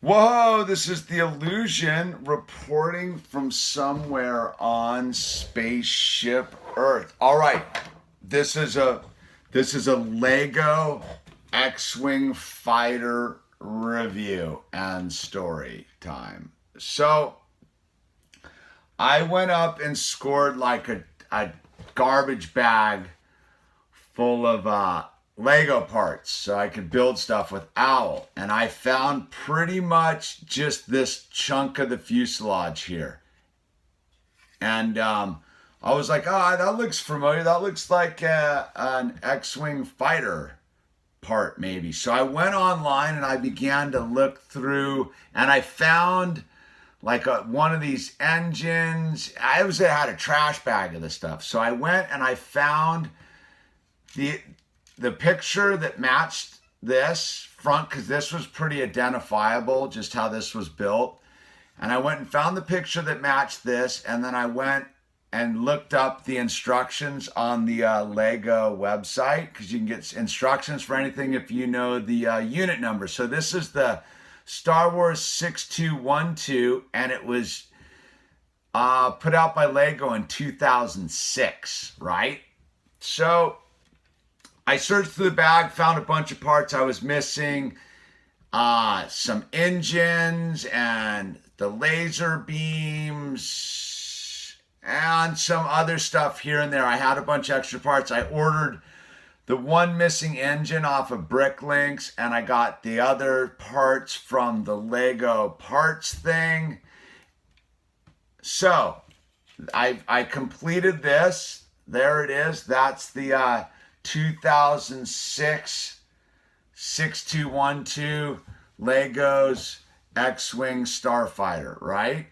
Whoa, this is the Illusion reporting from somewhere on spaceship Earth. All right. This is a Lego X-Wing fighter review and story time. So, I went up and scored like a garbage bag full of Lego parts so I could build stuff with Owl. And I found pretty much just this chunk of the fuselage here. And I was like, oh, that looks familiar. That looks like an X-Wing fighter part maybe. So I went online and I began to look through and I found like one of these engines. I had a trash bag of this stuff. So I went and I found the picture that matched this front, because this was pretty identifiable, just how this was built. And I went and found the picture that matched this, and then I went and looked up the instructions on the Lego website, because you can get instructions for anything if you know the unit number. So this is the Star Wars 6212, and it was put out by Lego in 2006, right? So I searched through the bag, found a bunch of parts I was missing, some engines and the laser beams and some other stuff here and there. I had a bunch of extra parts. I ordered the one missing engine off of Bricklinks, and I got the other parts from the Lego parts thing. So I completed this. There it is. That's the 2006 6212 Legos X-Wing Starfighter, right?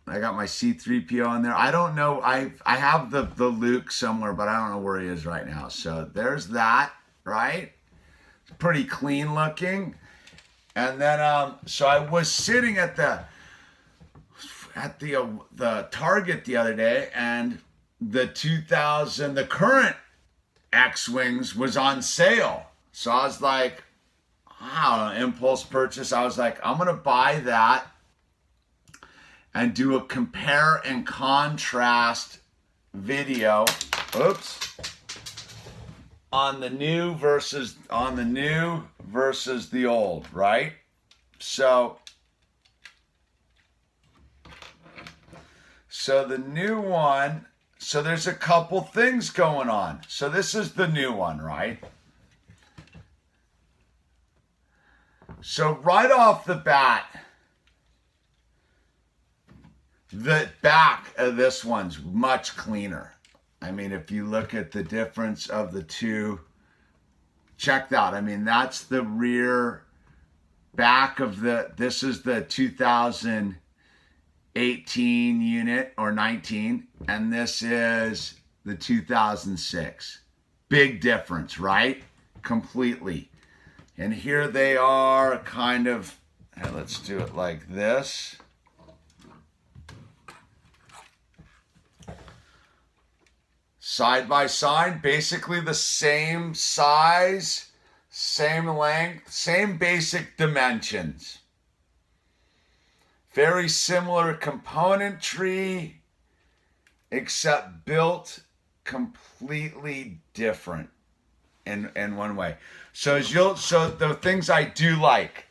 I got my C-3PO in there. I don't know. I have the Luke somewhere, but I don't know where he is right now. So there's that, right? It's pretty clean looking. And then so I was sitting at the Target the other day, and the current X-Wings was on sale. So I was like, wow, impulse purchase. I was like, I'm going to buy that and do a compare and contrast video. Oops. On the new versus the old, right? So the new one, so there's a couple things going on. So this is the new one, right? So right off the bat, the back of this one's much cleaner. I mean, if you look at the difference of the two, check that. I mean, that's the rear back of this is the 2018 unit or 19, and this is the 2006. Big difference, right? Completely. And here they are kind of, let's do it like this. Side by side, basically the same size, same length, same basic dimensions. Very similar componentry, except built completely different in one way. So the things I do like.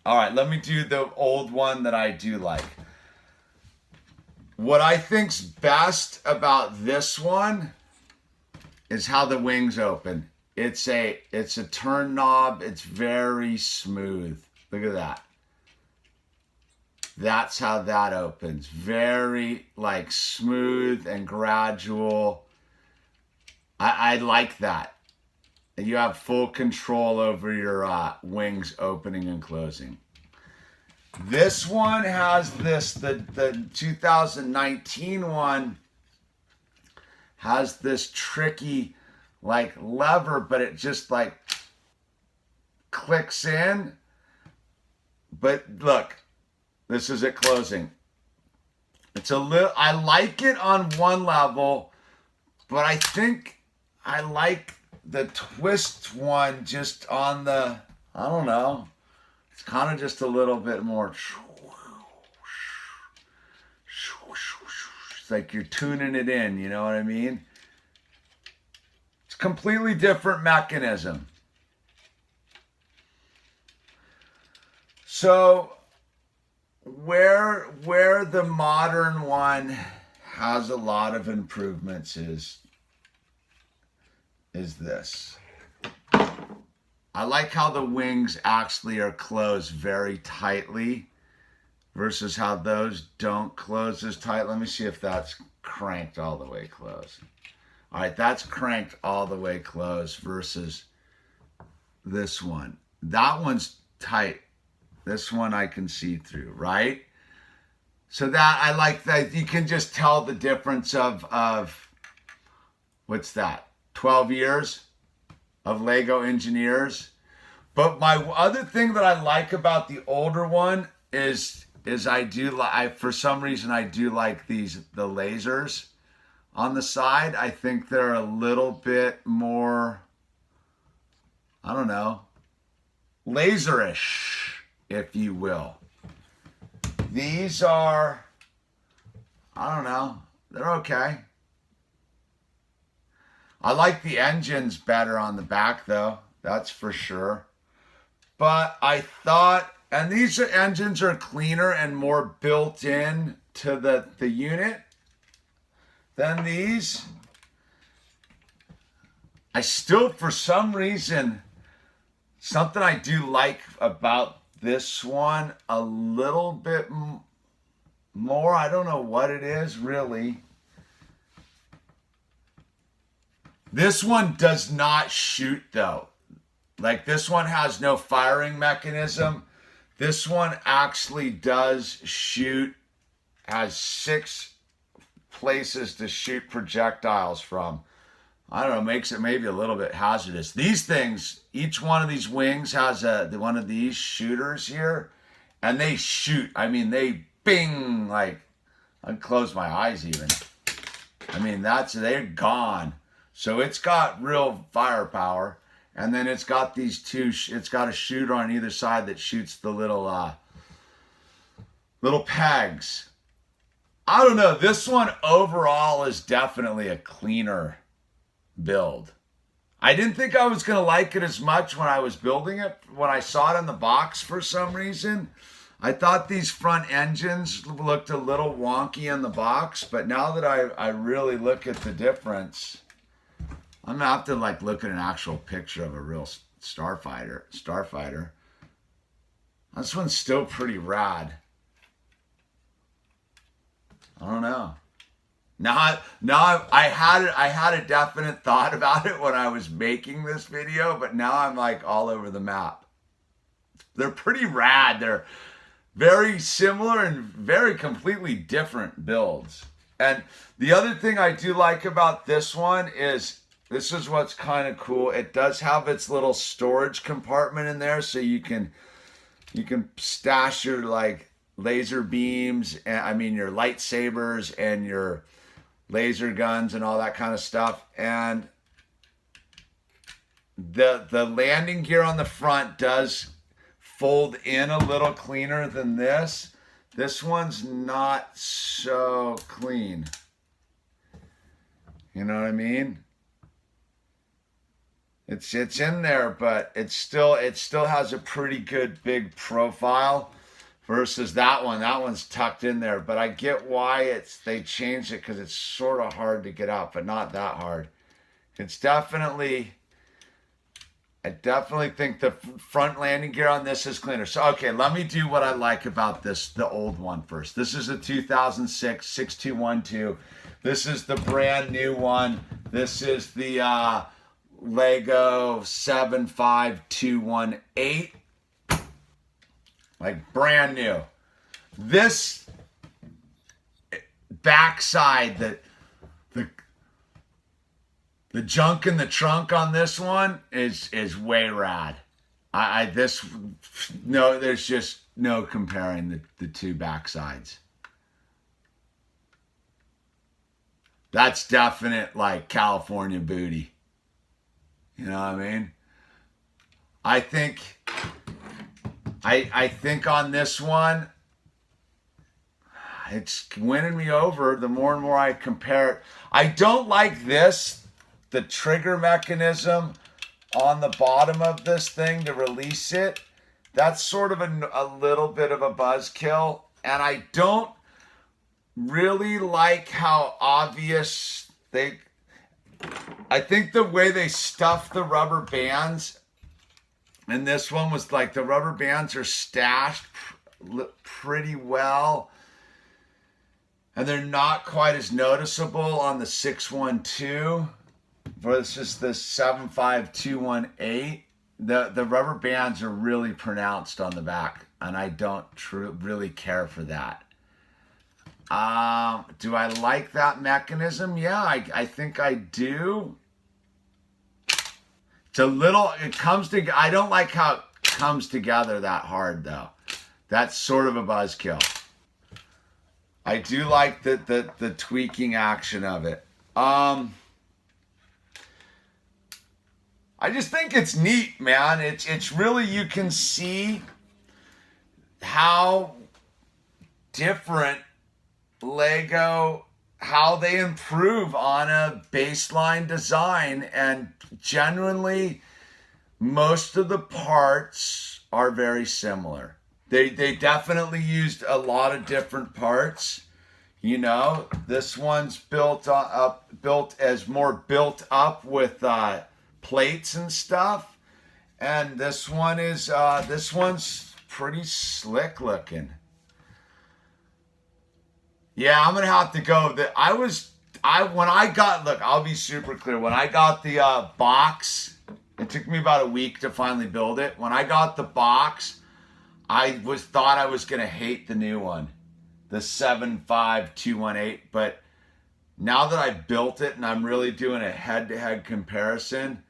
All right, let me do the old one that I do like. What I think's best about this one is how the wings open. It's a turn knob. It's very smooth. Look at that. That's how that opens. Very like smooth and gradual. I like that. You have full control over your wings opening and closing. This one has the 2019 one has this tricky like lever, but it just like clicks in. But look, this is it closing. It's a little, I like it on one level, but I think I like the twist one just on the, I don't know. It's kind of just a little bit more. It's like you're tuning it in, you know what I mean? It's a completely different mechanism. So where the modern one has a lot of improvements is this. I like how the wings actually are closed very tightly versus how those don't close as tight. Let me see if that's cranked all the way closed. All right, that's cranked all the way closed versus this one. That one's tight. This one I can see through, right? So that, I like that. You can just tell the difference of what's that? 12 years of Lego engineers. But my other thing that I like about the older one is I do like, for some reason I do like the lasers on the side. I think they're a little bit more, I don't know, laserish, if you will. These are, I don't know, they're okay. I like the engines better on the back though, that's for sure. But I thought, and these engines are cleaner and more built in to the unit than these. I still, for some reason, something I do like about this one a little bit more. I don't know what it is really. This one does not shoot though. Like this one has no firing mechanism. This one actually does shoot, has 6 places to shoot projectiles from. I don't know, makes it maybe a little bit hazardous. These things, each one of these wings has one of these shooters here, and they shoot. I mean, they bing, like, I'd close my eyes even. I mean, they're gone. So it's got real firepower. And then it's got these two, it's got a shooter on either side that shoots the little pegs. I don't know, this one overall is definitely a cleaner build. I didn't think I was going to like it as much when I was building it, when I saw it in the box for some reason. I thought these front engines looked a little wonky in the box, but now that I really look at the difference, I'm gonna have to like look at an actual picture of a real starfighter. This one's still pretty rad. I don't know. Now I had a definite thought about it when I was making this video, but now I'm like all over the map. They're pretty rad. They're very similar and very completely different builds. And the other thing I do like about this one is, this is what's kind of cool. It does have its little storage compartment in there, so you can stash your like laser beams, and I mean your lightsabers and your laser guns and all that kind of stuff. And the landing gear on the front does fold in a little cleaner than this. This one's not so clean. You know what I mean? It's in there, but it still has a pretty good big profile versus that one. That one's tucked in there, but I get why they changed it, because it's sort of hard to get out, but not that hard. It's definitely, I definitely think the front landing gear on this is cleaner. So, okay, let me do what I like about this, the old one first. This is a 2006 6212. This is the brand new one. This is the Lego 75218, like brand new. This backside, the junk in the trunk on this one is way rad. There's just no comparing the two backsides. That's definite like California booty. You know what I mean? I think I think on this one, it's winning me over the more and more I compare it. I don't like this, the trigger mechanism on the bottom of this thing to release it. That's sort of a little bit of a buzzkill. And I don't really like how obvious I think the way they stuff the rubber bands, and this one was like the rubber bands are stashed pretty well. And they're not quite as noticeable on the 612 versus the 75218. The rubber bands are really pronounced on the back, and I don't really care for that. Do I like that mechanism? Yeah, I think I do. It's a little, I don't like how it comes together that hard though. That's sort of a buzzkill. I do like the tweaking action of it. I just think it's neat, man. It's really, you can see how different Lego, how they improve on a baseline design, and genuinely most of the parts are very similar. They definitely used a lot of different parts. You know, this one's built up with plates and stuff, and this one's pretty slick looking. Yeah, I'm gonna have to go. I'll be super clear. When I got the box, it took me about a week to finally build it. When I got the box, I thought I was gonna hate the new one, the 75218. But now that I built it and I'm really doing a head-to-head comparison,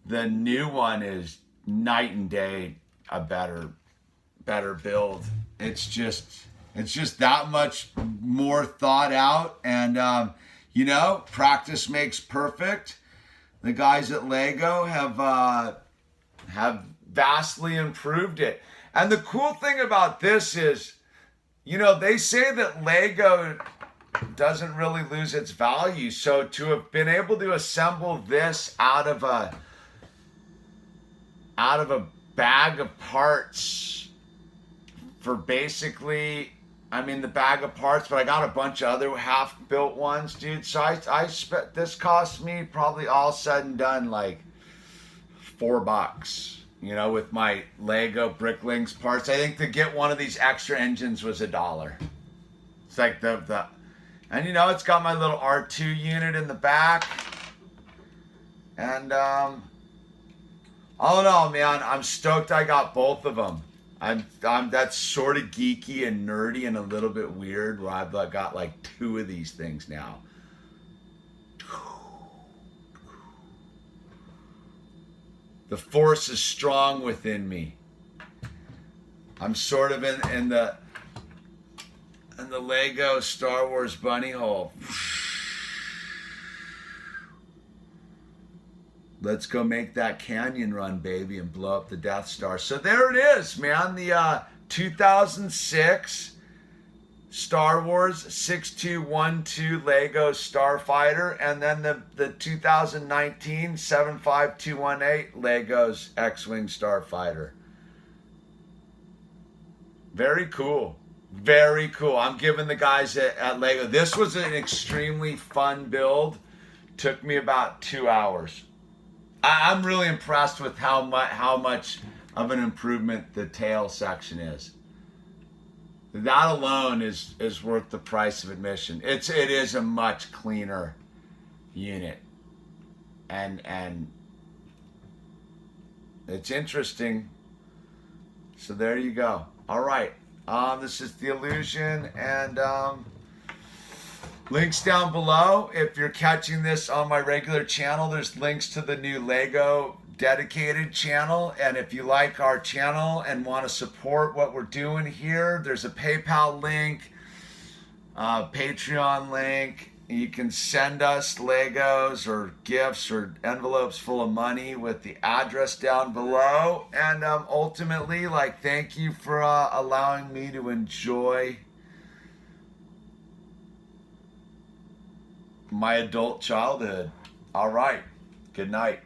the new one is night and day a better build. It's just that much more thought out, and practice makes perfect. The guys at Lego have vastly improved it. And the cool thing about this is, they say that Lego doesn't really lose its value. So to have been able to assemble this out of a bag of parts for basically, the bag of parts, but I got a bunch of other half-built ones, dude. So this cost me probably all said and done like $4, with my Lego Bricklings parts. I think to get one of these extra engines was $1. It's like and it's got my little R2 unit in the back. And all in all, man, I'm stoked I got both of them. That's sort of geeky and nerdy and a little bit weird, where I've got like 2 of these things now. The force is strong within me. I'm sort of in the Lego Star Wars bunny hole. Let's go make that canyon run, baby, and blow up the Death Star. So there it is, man. The 2006 Star Wars 6212 Lego Starfighter, and then the 2019 75218 Legos X-Wing Starfighter. Very cool. Very cool. I'm giving the guys at Lego. This was an extremely fun build. Took me about 2 hours. I'm really impressed with how much of an improvement the tail section is. That alone is worth the price of admission. It is a much cleaner unit, and it's interesting. So there you go. All right, this is The Illusion, and links down below. If you're catching this on my regular channel, there's links to the new Lego dedicated channel. And if you like our channel and want to support what we're doing here, there's a PayPal link, Patreon link, You can send us Legos or gifts or envelopes full of money with the address down below. And ultimately, like, thank you for allowing me to enjoy my adult childhood. All right. Good night.